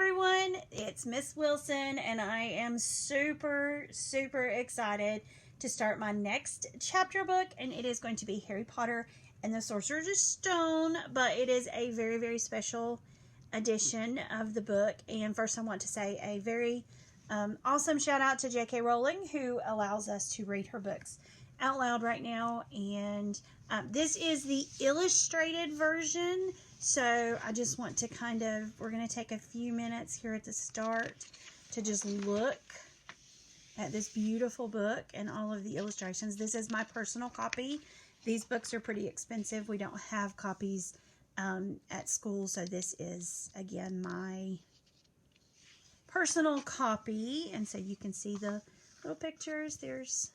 everyone, it's Miss Wilson, and I am super excited to start my next chapter book, and it is going to be Harry Potter and the Sorcerer's Stone, but it is a very special edition of the book. And first I want to say a very awesome shout out to J.K. Rowling, who allows us to read her books out loud right now. And this is the illustrated version, so I just want to we're going to take a few minutes here at the start to just look at this beautiful book and all of the illustrations. This is my personal copy. These books are pretty expensive. We don't have copies at school, so this is, again, my personal copy. And so you can see the little pictures. There's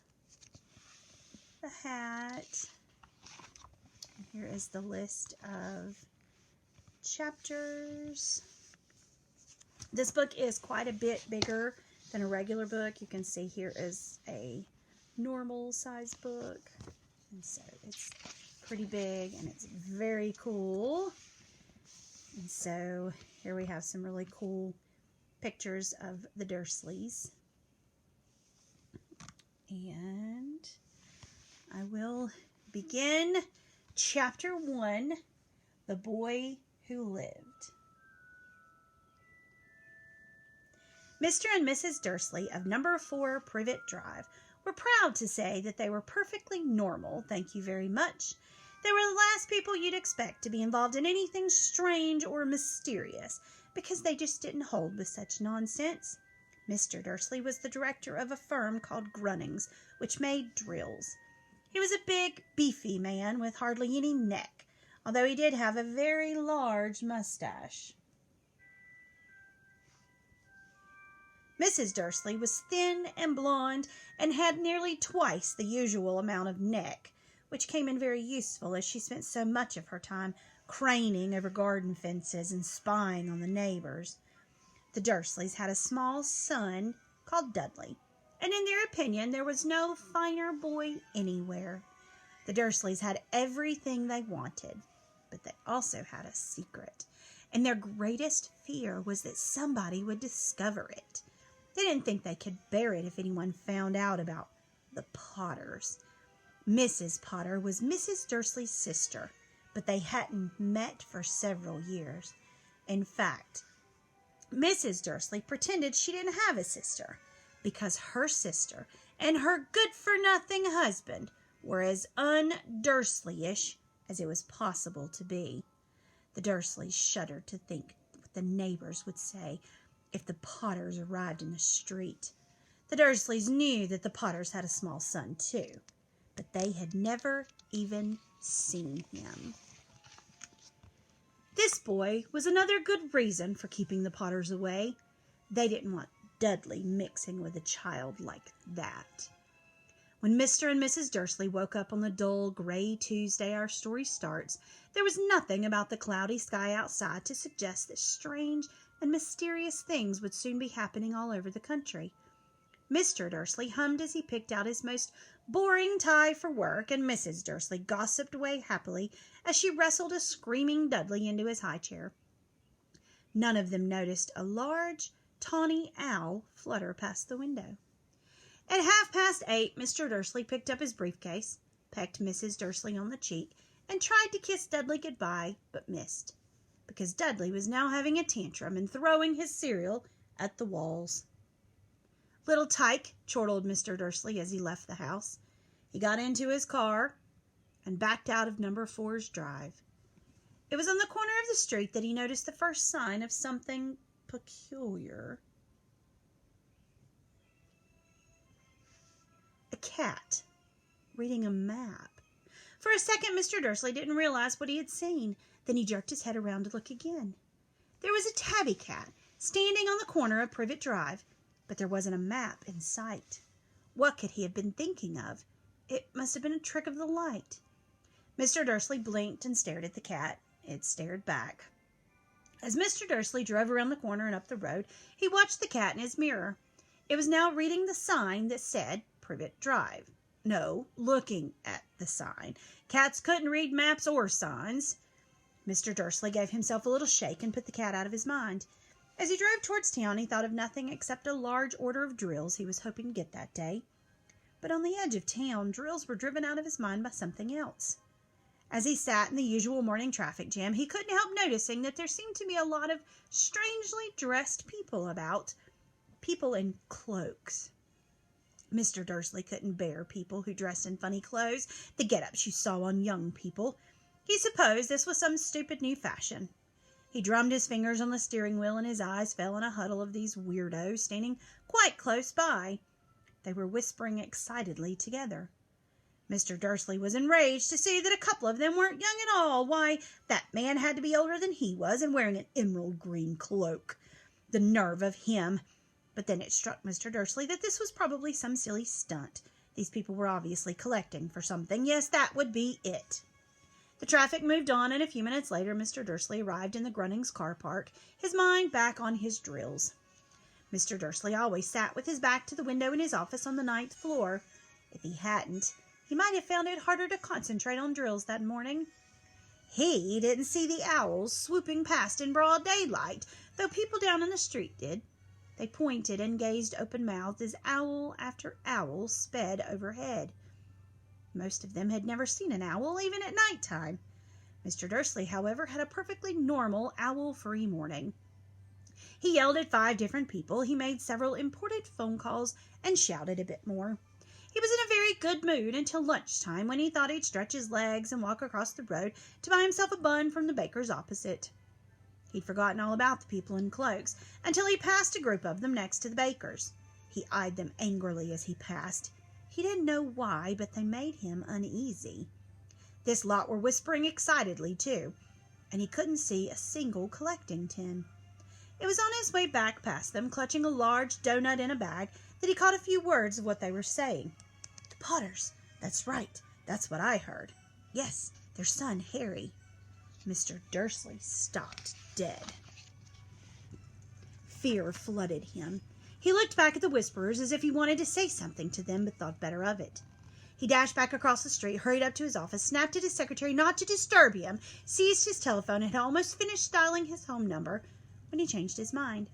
the hat. And here is the list of chapters. This book is quite a bit bigger than a regular book. You can see here is a normal size book, and so it's pretty big and it's very cool. And so here we have some really cool pictures of the Dursleys, and I will begin chapter 1, The Boy Who Lived. Mr. and Mrs. Dursley of number 4 Privet Drive were proud to say that they were perfectly normal, thank you very much. They were the last people you'd expect to be involved in anything strange or mysterious, because they just didn't hold with such nonsense. Mr. Dursley was the director of a firm called Grunnings, which made drills. He was a big, beefy man with hardly any neck, although he did have a very large mustache. Mrs. Dursley was thin and blonde and had nearly twice the usual amount of neck, which came in very useful as she spent so much of her time craning over garden fences and spying on the neighbors. The Dursleys had a small son called Dudley, and in their opinion there was no finer boy anywhere. The Dursleys had everything they wanted, but they also had a secret, and their greatest fear was that somebody would discover it. They didn't think they could bear it if anyone found out about the Potters. Mrs. Potter was Mrs. Dursley's sister, but they hadn't met for several years. In fact, Mrs. Dursley pretended she didn't have a sister, because her sister and her good-for-nothing husband were as un-Dursley-ish as it was possible to be. The Dursleys shuddered to think what the neighbors would say if the Potters arrived in the street. The Dursleys knew that the Potters had a small son too, but they had never even seen him. This boy was another good reason for keeping the Potters away. They didn't want Dudley mixing with a child like that. When Mr. and Mrs. Dursley woke up on the dull, gray Tuesday our story starts, there was nothing about the cloudy sky outside to suggest that strange and mysterious things would soon be happening all over the country. Mr. Dursley hummed as he picked out his most boring tie for work, and Mrs. Dursley gossiped away happily as she wrestled a screaming Dudley into his high chair. None of them noticed a large, tawny owl flutter past the window. At 8:30, Mr. Dursley picked up his briefcase, pecked Mrs. Dursley on the cheek, and tried to kiss Dudley goodbye, but missed, because Dudley was now having a tantrum and throwing his cereal at the walls. "Little tyke," chortled Mr. Dursley as he left the house. He got into his car and backed out of number 4's drive. It was on the corner of the street that he noticed the first sign of something peculiar. A cat reading a map. For a second, Mr. Dursley didn't realize what he had seen. Then he jerked his head around to look again. There was a tabby cat standing on the corner of Privet Drive, but there wasn't a map in sight. What could he have been thinking of? It must have been a trick of the light. Mr. Dursley blinked and stared at the cat. It stared back. As Mr. Dursley drove around the corner and up the road, he watched the cat in his mirror. It was now reading the sign that said Privet Drive. No, looking at the sign. Cats couldn't read maps or signs. Mr. Dursley gave himself a little shake and put the cat out of his mind. As he drove towards town, he thought of nothing except a large order of drills he was hoping to get that day. But on the edge of town, drills were driven out of his mind by something else. As he sat in the usual morning traffic jam, he couldn't help noticing that there seemed to be a lot of strangely dressed people about, people in cloaks. Mr. Dursley couldn't bear people who dressed in funny clothes, the get-ups you saw on young people. He supposed this was some stupid new fashion. He drummed his fingers on the steering wheel, and his eyes fell on a huddle of these weirdos standing quite close by. They were whispering excitedly together. Mr. Dursley was enraged to see that a couple of them weren't young at all. Why, that man had to be older than he was and wearing an emerald green cloak. The nerve of him! But then it struck Mr. Dursley that this was probably some silly stunt. These people were obviously collecting for something. Yes, that would be it. The traffic moved on, and a few minutes later Mr. Dursley arrived in the Grunnings car park, his mind back on his drills. Mr. Dursley always sat with his back to the window in his office on the 9th floor. If he hadn't, he might have found it harder to concentrate on drills that morning. He didn't see the owls swooping past in broad daylight, though people down in the street did. They pointed and gazed open-mouthed as owl after owl sped overhead. Most of them had never seen an owl, even at night time. Mr. Dursley, however, had a perfectly normal owl-free morning. He yelled at 5 different people, he made several important phone calls, and shouted a bit more. He was in a very good mood until lunchtime, when he thought he'd stretch his legs and walk across the road to buy himself a bun from the baker's opposite. He'd forgotten all about the people in cloaks until he passed a group of them next to the baker's. He eyed them angrily as he passed. He didn't know why, but they made him uneasy. This lot were whispering excitedly, too, and he couldn't see a single collecting tin. It was on his way back past them, clutching a large doughnut in a bag, that he caught a few words of what they were saying. The Potters. That's right. That's what I heard. Yes, their son, Harry. Mr. Dursley stopped dead. Fear flooded him. He looked back at the whisperers as if he wanted to say something to them, but thought better of it. He dashed back across the street, hurried up to his office, snapped at his secretary not to disturb him, seized his telephone, and had almost finished dialing his home number when he changed his mind.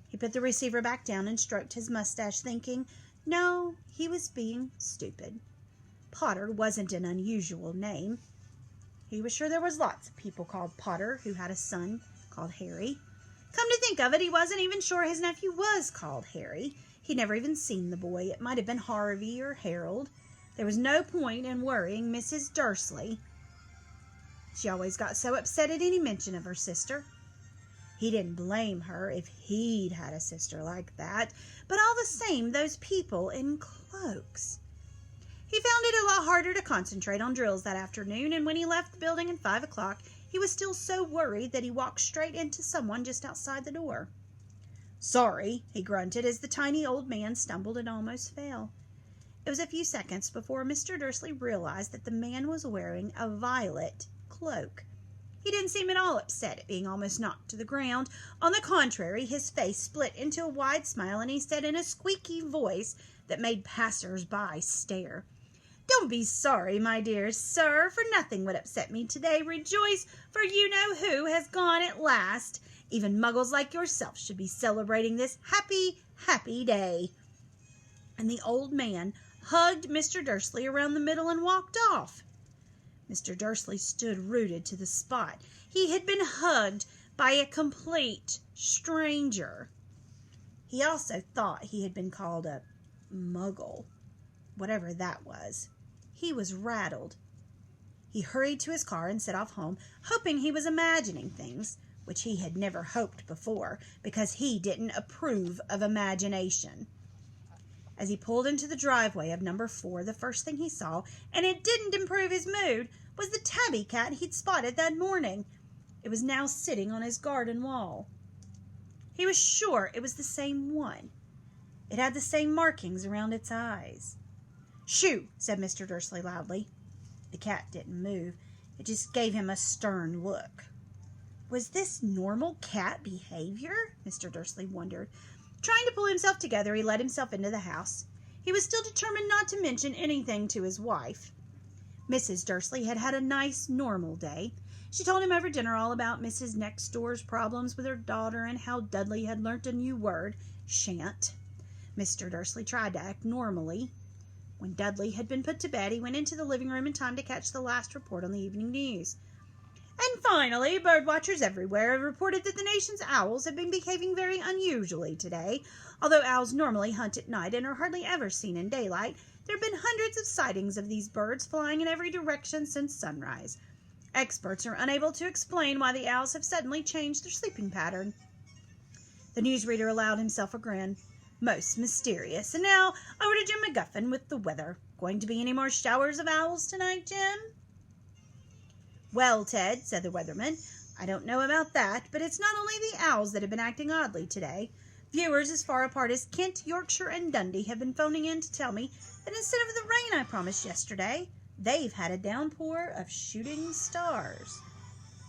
He put the receiver back down and stroked his mustache, thinking, no, he was being stupid. Potter wasn't an unusual name. He was sure there was lots of people called Potter who had a son called Harry. Come to think of it, he wasn't even sure his nephew was called Harry. He'd never even seen the boy. It might have been Harvey or Harold. There was no point in worrying Mrs. Dursley. She always got so upset at any mention of her sister. He didn't blame her if he'd had a sister like that, but all the same, those people in cloaks. He found it a lot harder to concentrate on drills that afternoon, and when he left the building at 5 o'clock, he was still so worried that he walked straight into someone just outside the door. Sorry, he grunted as the tiny old man stumbled and almost fell. It was a few seconds before Mr. Dursley realized that the man was wearing a violet cloak. He didn't seem at all upset at being almost knocked to the ground. On the contrary, his face split into a wide smile, and he said in a squeaky voice that made passers-by stare, "Don't be sorry, my dear sir, for nothing would upset me today. Rejoice, for you-know-who has gone at last. Even muggles like yourself should be celebrating this happy, happy day." And the old man hugged Mr. Dursley around the middle and walked off. Mr. Dursley stood rooted to the spot. He had been hugged by a complete stranger. He also thought he had been called a muggle, whatever that was. He was rattled. He hurried to his car and set off home, hoping he was imagining things, which he had never hoped before, because he didn't approve of imagination. As he pulled into the driveway of number 4, the first thing he saw, and it didn't improve his mood, was the tabby cat he'd spotted that morning. It was now sitting on his garden wall. He was sure it was the same one. It had the same markings around its eyes. "Shoo!" said Mr. Dursley loudly. The cat didn't move. It just gave him a stern look. Was this normal cat behavior? Mr. Dursley wondered. Trying to pull himself together, he let himself into the house. He was still determined not to mention anything to his wife. Mrs. Dursley had had a nice, normal day. She told him over dinner all about Mrs. Next Door's problems with her daughter and how Dudley had learnt a new word, shan't. Mr. Dursley tried to act normally. When Dudley had been put to bed, he went into the living room in time to catch the last report on the evening news. And finally, bird watchers everywhere have reported that the nation's owls have been behaving very unusually today. Although owls normally hunt at night and are hardly ever seen in daylight, there have been hundreds of sightings of these birds flying in every direction since sunrise. Experts are unable to explain why the owls have suddenly changed their sleeping pattern. The newsreader allowed himself a grin. Most mysterious. And now, over to Jim McGuffin with the weather. Going to be any more showers of owls tonight, Jim? Well, Ted, said the weatherman, I don't know about that, but it's not only the owls that have been acting oddly today. Viewers as far apart as Kent, Yorkshire, and Dundee have been phoning in to tell me that instead of the rain I promised yesterday, they've had a downpour of shooting stars.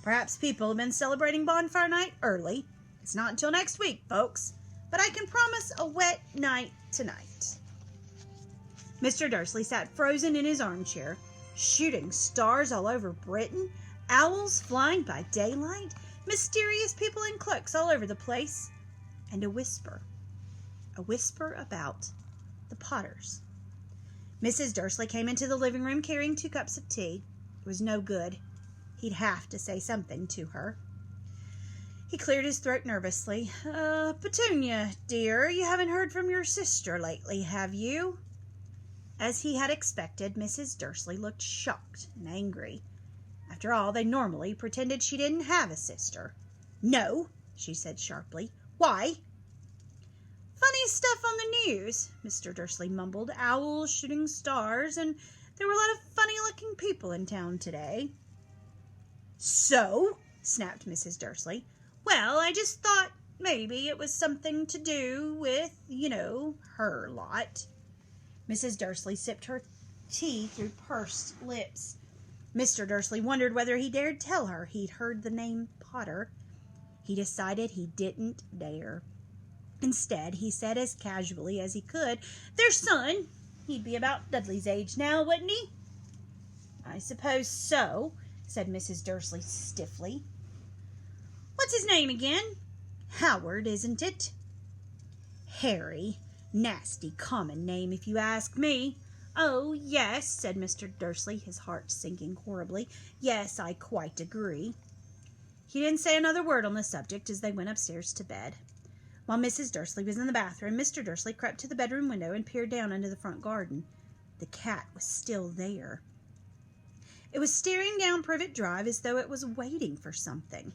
Perhaps people have been celebrating bonfire night early. It's not until next week, folks, but I can promise a wet night tonight. Mr. Dursley sat frozen in his armchair. Shooting stars all over Britain, owls flying by daylight, mysterious people in cloaks all over the place, and a whisper about the Potters. Mrs. Dursley came into the living room carrying 2 cups of tea. It was no good. He'd have to say something to her. He cleared his throat nervously. Petunia, dear, you haven't heard from your sister lately, have you? As he had expected, Mrs. Dursley looked shocked and angry. After all, they normally pretended she didn't have a sister. No, she said sharply. Why? Funny stuff on the news, Mr. Dursley mumbled. Owls shooting stars, and there were a lot of funny-looking people in town today. So? Snapped Mrs. Dursley. Well, I just thought maybe it was something to do with, her lot. Mrs. Dursley sipped her tea through pursed lips. Mr. Dursley wondered whether he dared tell her he'd heard the name Potter. He decided he didn't dare. Instead, he said as casually as he could, their son. He'd be about Dudley's age now, wouldn't he? I suppose so, said Mrs. Dursley stiffly. What's his name again? Howard, isn't it? Harry. Nasty common name, if you ask me. Oh, yes, said Mr. Dursley, his heart sinking horribly. Yes, I quite agree. He didn't say another word on the subject as they went upstairs to bed. While Mrs. Dursley was in the bathroom, Mr. Dursley crept to the bedroom window and peered down into the front garden. The cat was still there. It was staring down Privet Drive as though it was waiting for something.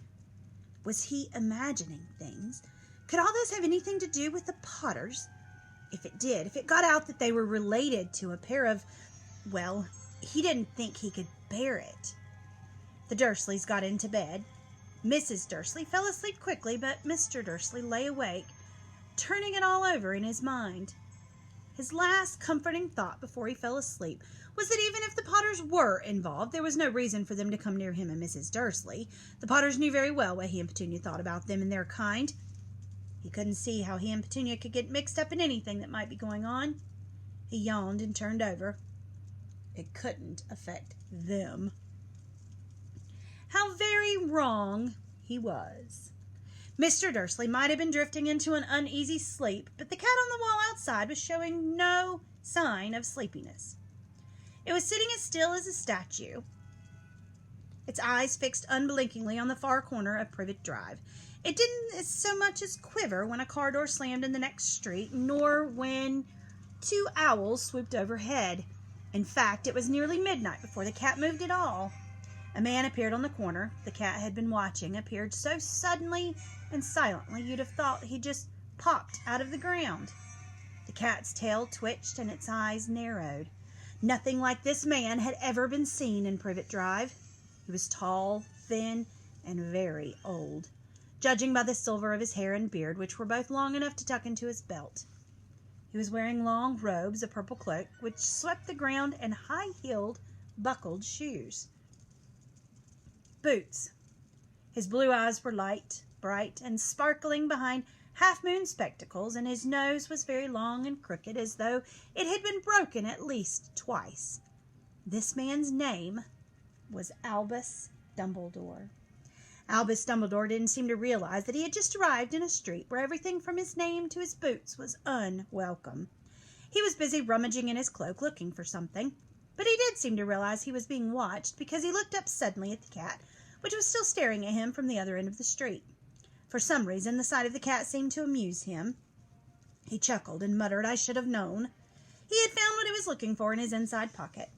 Was he imagining things? Could all this have anything to do with the Potters? If it did, if it got out that they were related to a pair of, well, he didn't think he could bear it. The Dursleys got into bed. Mrs. Dursley fell asleep quickly, but Mr. Dursley lay awake, turning it all over in his mind. His last comforting thought before he fell asleep was that even if the Potters were involved, there was no reason for them to come near him and Mrs. Dursley. The Potters knew very well what he and Petunia thought about them and their kind. He couldn't see how he and Petunia could get mixed up in anything that might be going on. He yawned and turned over. It couldn't affect them. How very wrong he was. Mr. Dursley might have been drifting into an uneasy sleep, but the cat on the wall outside was showing no sign of sleepiness. It was sitting as still as a statue, its eyes fixed unblinkingly on the far corner of Privet Drive. It didn't so much as quiver when a car door slammed in the next street, nor when 2 owls swooped overhead. In fact, it was nearly midnight before the cat moved at all. A man appeared on the corner. The cat had been watching, appeared so suddenly and silently you'd have thought he just popped out of the ground. The cat's tail twitched and its eyes narrowed. Nothing like this man had ever been seen in Privet Drive. He was tall, thin, and very old, judging by the silver of his hair and beard, which were both long enough to tuck into his belt. He was wearing long robes, a purple cloak, which swept the ground, and high-heeled, buckled shoes. Boots. His blue eyes were light, bright, and sparkling behind half-moon spectacles, and his nose was very long and crooked, as though it had been broken at least twice. This man's name was Albus Dumbledore. Albus Dumbledore didn't seem to realize that he had just arrived in a street where everything from his name to his boots was unwelcome. He was busy rummaging in his cloak looking for something, but he did seem to realize he was being watched because he looked up suddenly at the cat, which was still staring at him from the other end of the street. For some reason, the sight of the cat seemed to amuse him. He chuckled and muttered, "I should have known." He had found what he was looking for in his inside pocket.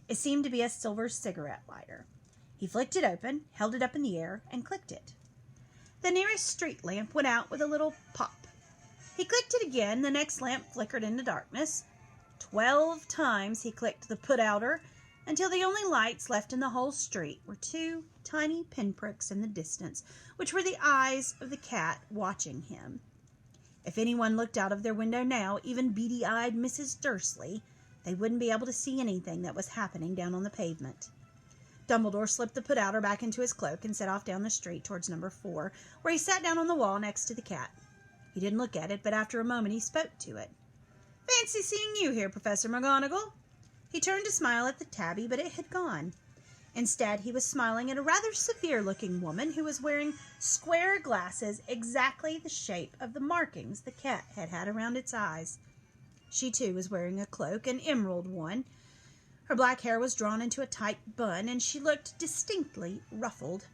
It seemed to be a silver cigarette lighter. He flicked it open, held it up in the air, and clicked it. The nearest street lamp went out with a little pop. He clicked it again. The next lamp flickered into darkness. 12 times he clicked the put-outer until the only lights left in the whole street were 2 tiny pinpricks in the distance, which were the eyes of the cat watching him. If anyone looked out of their window now, even beady-eyed Mrs. Dursley, they wouldn't be able to see anything that was happening down on the pavement. Dumbledore slipped the put-outer back into his cloak and set off down the street towards number 4, where he sat down on the wall next to the cat. He didn't look at it, but after a moment he spoke to it. "Fancy seeing you here, Professor McGonagall." He turned to smile at the tabby, but it had gone. Instead, he was smiling at a rather severe-looking woman who was wearing square glasses exactly the shape of the markings the cat had had around its eyes. She, too, was wearing a cloak, an emerald one. Her black hair was drawn into a tight bun, and she looked distinctly ruffled.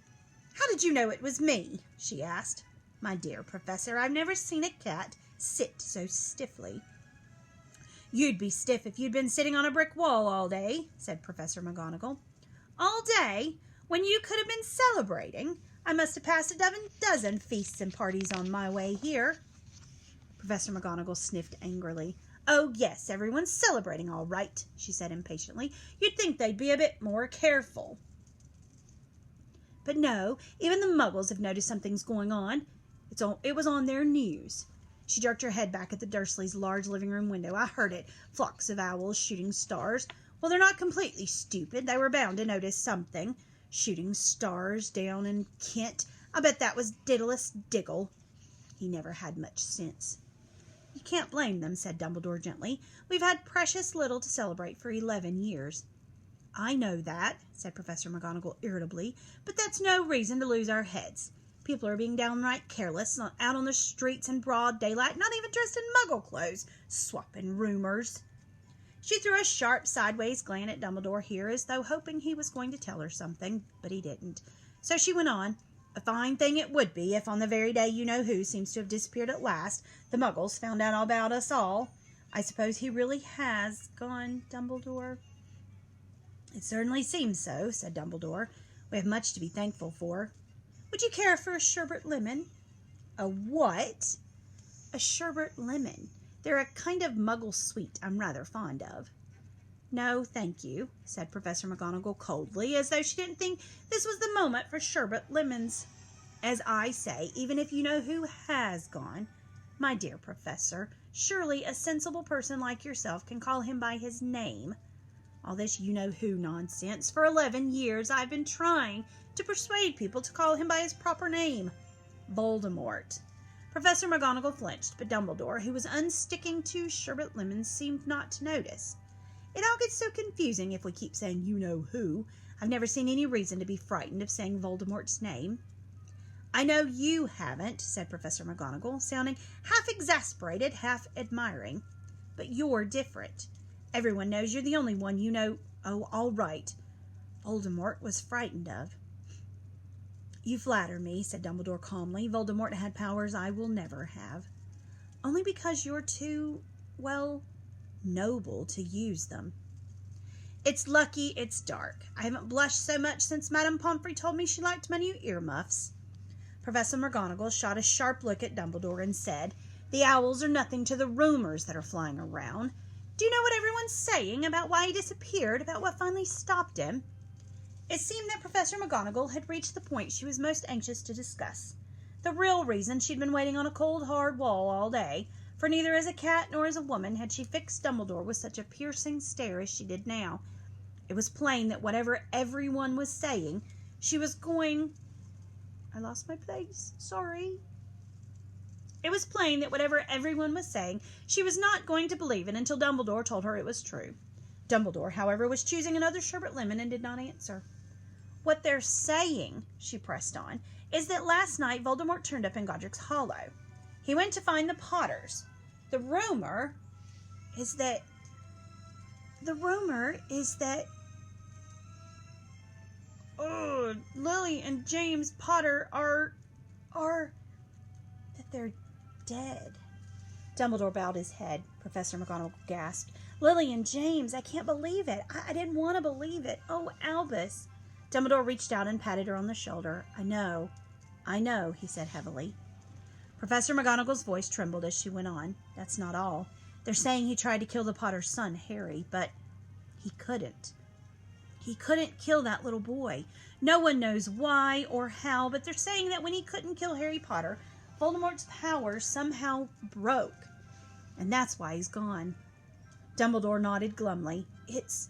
"How did you know it was me?" she asked. "My dear Professor, I've never seen a cat sit so stiffly." "You'd be stiff if you'd been sitting on a brick wall all day," said Professor McGonagall. "All day? When you could have been celebrating? I must have passed a dozen feasts and parties on my way here." Professor McGonagall sniffed angrily. "Oh, yes, everyone's celebrating all right," she said impatiently. "You'd think they'd be a bit more careful. But no, even the Muggles have noticed something's going on. It was on their news." She jerked her head back at the Dursleys' large living room window. "I heard it. Flocks of owls shooting stars. Well, they're not completely stupid. They were bound to notice something. Shooting stars down in Kent. I bet that was Diddless Diggle. He never had much sense." "You can't blame them," said Dumbledore gently. "We've had precious little to celebrate for 11 years. "I know that," said Professor McGonagall irritably, "but that's no reason to lose our heads. People are being downright careless, out on the streets in broad daylight, not even dressed in Muggle clothes, swapping rumors." She threw a sharp sideways glance at Dumbledore here, as though hoping he was going to tell her something, but he didn't. So she went on, "A fine thing it would be if on the very day you-know-who seems to have disappeared at last, the Muggles found out all about us all. I suppose he really has gone, Dumbledore?" "It certainly seems so," said Dumbledore. "We have much to be thankful for. Would you care for a sherbet lemon?" "A what?" "A sherbet lemon. They're a kind of Muggle sweet I'm rather fond of." "No, thank you," said Professor McGonagall coldly, as though she didn't think this was the moment for sherbet lemons. "As I say, even if you-know-who has gone, my dear Professor, surely a sensible person like yourself can call him by his name. All this you-know-who nonsense. For 11 years I've been trying to persuade people to call him by his proper name. Voldemort." Professor McGonagall flinched, but Dumbledore, who was unsticking 2 sherbet lemons, seemed not to notice. "It all gets so confusing if we keep saying you-know-who. I've never seen any reason to be frightened of saying Voldemort's name." "I know you haven't," said Professor McGonagall, sounding half exasperated, half admiring. "But you're different. Everyone knows you're the only one you know. Oh, all right. Voldemort was frightened of." "You flatter me," said Dumbledore calmly. "Voldemort had powers I will never have. Only because you're too, well, noble to use them." "It's lucky it's dark. I haven't blushed so much since Madame Pomfrey told me she liked my new earmuffs." Professor McGonagall shot a sharp look at Dumbledore and said, "The owls are nothing to the rumors that are flying around. Do you know what everyone's saying about why he disappeared, about what finally stopped him?" It seemed that Professor McGonagall had reached the point she was most anxious to discuss. The real reason she'd been waiting on a cold, hard wall all day, for neither as a cat nor as a woman had she fixed Dumbledore with such a piercing stare as she did now. It was plain that whatever everyone was saying, she was going... I lost my place. Sorry. It was plain that whatever everyone was saying, she was not going to believe it until Dumbledore told her it was true. Dumbledore, however, was choosing another sherbet lemon and did not answer. What they're saying, she pressed on, is that last night Voldemort turned up in Godric's Hollow. He went to find the Potters. The rumor is that Lily and James Potter are that they're dead. Dumbledore bowed his head. Professor McGonagall gasped. Lily and James, I can't believe it. I didn't want to believe it. Oh, Albus. Dumbledore reached out and patted her on the shoulder. I know, he said heavily. Professor McGonagall's voice trembled as she went on. That's not all. They're saying he tried to kill the Potter's son, Harry, but he couldn't. He couldn't kill that little boy. No one knows why or how, but they're saying that when he couldn't kill Harry Potter, Voldemort's powers somehow broke. And that's why he's gone. Dumbledore nodded glumly. It's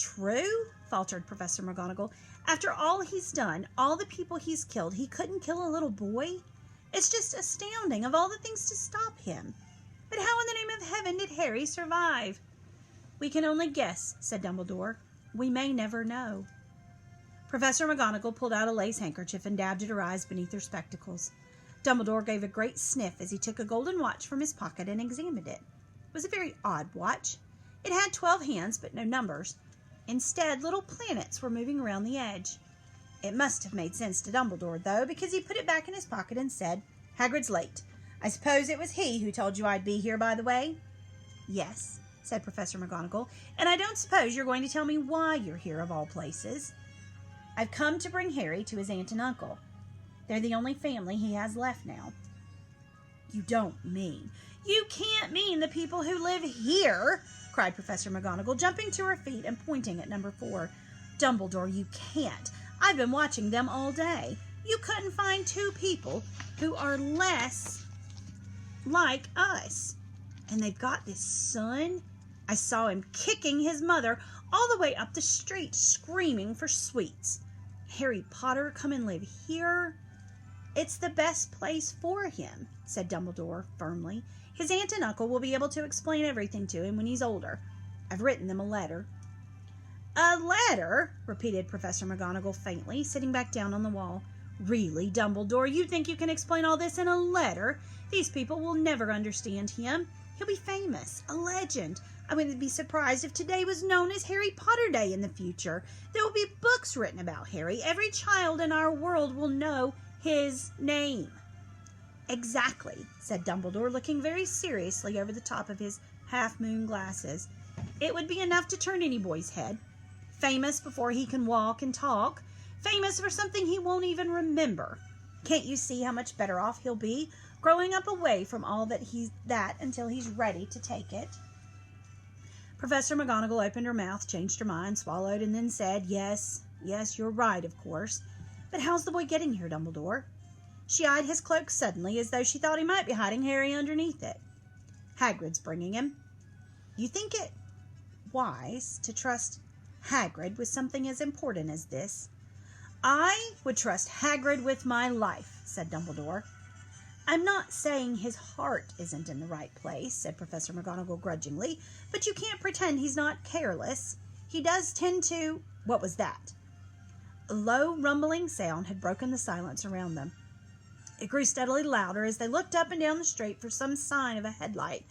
true, faltered Professor McGonagall. After all he's done, all the people he's killed, he couldn't kill a little boy? It's just astounding, of all the things to stop him. But how in the name of heaven did Harry survive? We can only guess, said Dumbledore. We may never know. Professor McGonagall pulled out a lace handkerchief and dabbed at her eyes beneath her spectacles. Dumbledore gave a great sniff as he took a golden watch from his pocket and examined it. It was a very odd watch. It had 12 hands, but no numbers. Instead, little planets were moving around the edge. It must have made sense to Dumbledore, though, because he put it back in his pocket and said, Hagrid's late. I suppose it was he who told you I'd be here, by the way? Yes, said Professor McGonagall, and I don't suppose you're going to tell me why you're here of all places. I've come to bring Harry to his aunt and uncle. They're the only family he has left now. You don't mean. You can't mean the people who live here, cried Professor McGonagall, jumping to her feet and pointing at number 4. Dumbledore, you can't. I've been watching them all day. You couldn't find 2 people who are less like us. And they've got this son. I saw him kicking his mother all the way up the street, screaming for sweets. Harry Potter come and live here? It's the best place for him, said Dumbledore firmly. His aunt and uncle will be able to explain everything to him when he's older. I've written them a letter. A letter? Repeated Professor McGonagall faintly, sitting back down on the wall. Really, Dumbledore, you think you can explain all this in a letter? These people will never understand him. He'll be famous, a legend. I wouldn't be surprised if today was known as Harry Potter Day in the future. There will be books written about Harry. Every child in our world will know his name. Exactly, said Dumbledore, looking very seriously over the top of his half-moon glasses. It would be enough to turn any boy's head. Famous before he can walk and talk. Famous for something he won't even remember. Can't you see how much better off he'll be, growing up away from all that until he's ready to take it? Professor McGonagall opened her mouth, changed her mind, swallowed, and then said, Yes, you're right, of course. But how's the boy getting here, Dumbledore? She eyed his cloak suddenly, as though she thought he might be hiding Harry underneath it. Hagrid's bringing him. You think it wise to trust Hagrid with something as important as this? I would trust Hagrid with my life, said Dumbledore. I'm not saying his heart isn't in the right place, said Professor McGonagall grudgingly, but you can't pretend he's not careless. He does tend to... What was that? A low, rumbling sound had broken the silence around them. It grew steadily louder as they looked up and down the street for some sign of a headlight.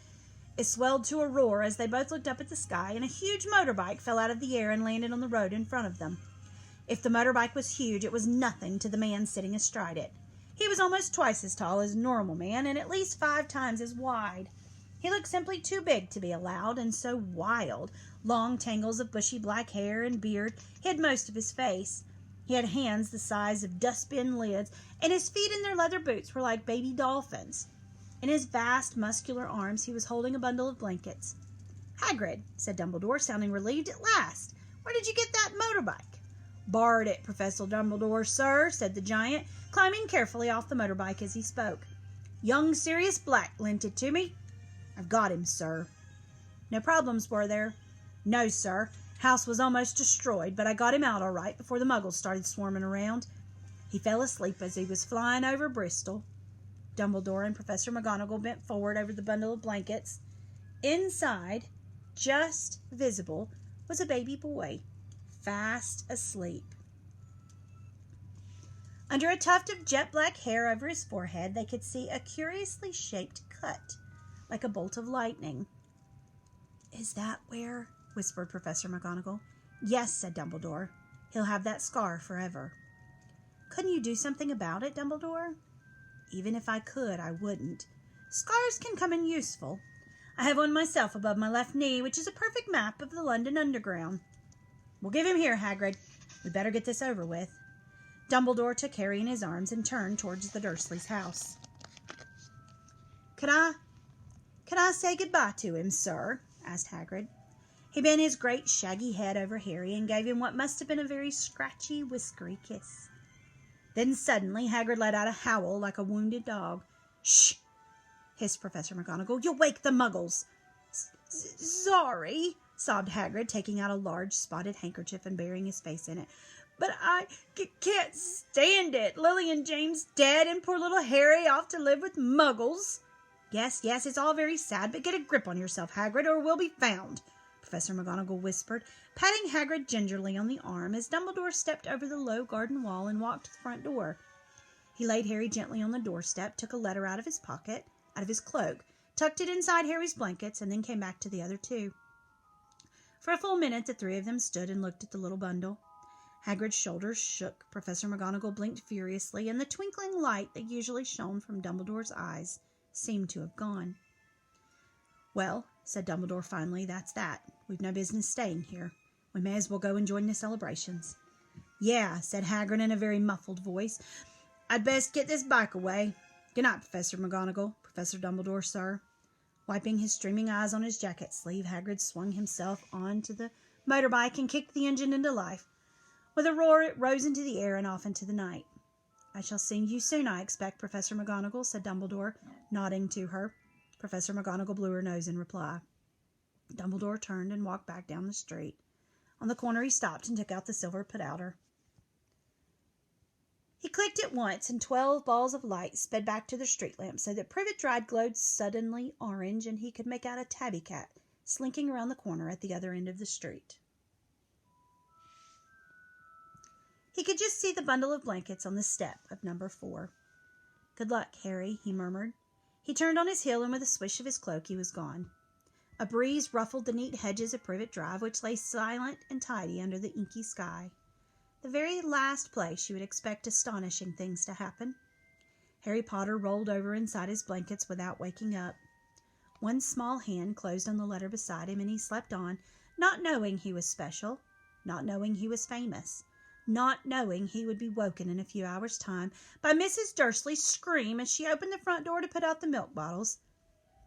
It swelled to a roar as they both looked up at the sky, and a huge motorbike fell out of the air and landed on the road in front of them. If the motorbike was huge, it was nothing to the man sitting astride it. He was almost twice as tall as a normal man and at least 5 times as wide. He looked simply too big to be allowed, and so wild. Long tangles of bushy black hair and beard hid most of his face. He had hands the size of dustbin lids, and his feet in their leather boots were like baby dolphins. In his vast, muscular arms he was holding a bundle of blankets. Hagrid, said Dumbledore, sounding relieved at last. Where did you get that motorbike? Borrowed it, Professor Dumbledore, sir, said the giant, climbing carefully off the motorbike as he spoke. Young Sirius Black lent it to me. I've got him, sir. No problems, were there? No, sir. House was almost destroyed, but I got him out all right before the muggles started swarming around. He fell asleep as he was flying over Bristol. Dumbledore and Professor McGonagall bent forward over the bundle of blankets. Inside, just visible, was a baby boy, fast asleep. Under a tuft of jet black hair over his forehead, they could see a curiously shaped cut, like a bolt of lightning. "Is that where?" whispered Professor McGonagall. "Yes," said Dumbledore. "He'll have that scar forever." "Couldn't you do something about it, Dumbledore?" "Even if I could, I wouldn't. Scars can come in useful. I have one myself above my left knee, which is a perfect map of the London Underground." "We'll give him here, Hagrid. We'd better get this over with." Dumbledore took Harry in his arms and turned towards the Dursleys' house. Could I say goodbye to him, sir?" asked Hagrid. He bent his great shaggy head over Harry and gave him what must have been a very scratchy, whiskery kiss. Then suddenly Hagrid let out a howl like a wounded dog. "Shh!" hissed Professor McGonagall. "You'll wake the Muggles." "Sorry," sobbed Hagrid, taking out a large spotted handkerchief and burying his face in it. "But I can't stand it. Lily and James dead and poor little Harry off to live with Muggles." Yes, it's all very sad, but get a grip on yourself, Hagrid, or we'll be found," Professor McGonagall whispered, patting Hagrid gingerly on the arm as Dumbledore stepped over the low garden wall and walked to the front door. He laid Harry gently on the doorstep, took a letter out of his cloak, tucked it inside Harry's blankets, and then came back to the other two. For a full minute the three of them stood and looked at the little bundle. Hagrid's shoulders shook, Professor McGonagall blinked furiously, and the twinkling light that usually shone from Dumbledore's eyes seemed to have gone. "Well," said Dumbledore finally, "that's that. We've no business staying here. We may as well go and join the celebrations." "Yeah," said Hagrid in a very muffled voice. "I'd best get this bike away. Good night, Professor McGonagall. Professor Dumbledore, sir." Wiping his streaming eyes on his jacket sleeve, Hagrid swung himself onto the motorbike and kicked the engine into life. With a roar, it rose into the air and off into the night. "I shall see you soon, I expect, Professor McGonagall," said Dumbledore, nodding to her. Professor McGonagall blew her nose in reply. Dumbledore turned and walked back down the street. On the corner he stopped and took out the silver put-outer. He clicked it once, and 12 balls of light sped back to the street lamp so that Privet Drive glowed suddenly orange, and he could make out a tabby cat slinking around the corner at the other end of the street. He could just see the bundle of blankets on the step of number 4. "Good luck, Harry," he murmured. He turned on his heel, and with a swish of his cloak he was gone. A breeze ruffled the neat hedges of Privet Drive, which lay silent and tidy under the inky sky. The very last place you would expect astonishing things to happen. Harry Potter rolled over inside his blankets without waking up. One small hand closed on the letter beside him, and he slept on, not knowing he was special, not knowing he was famous, not knowing he would be woken in a few hours' time by Mrs. Dursley's scream as she opened the front door to put out the milk bottles,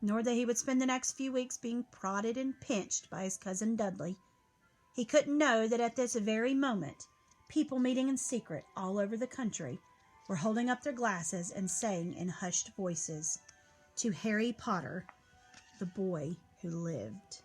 nor that he would spend the next few weeks being prodded and pinched by his cousin Dudley. He couldn't know that at this very moment people meeting in secret all over the country were holding up their glasses and saying in hushed voices, "To Harry Potter, the boy who lived."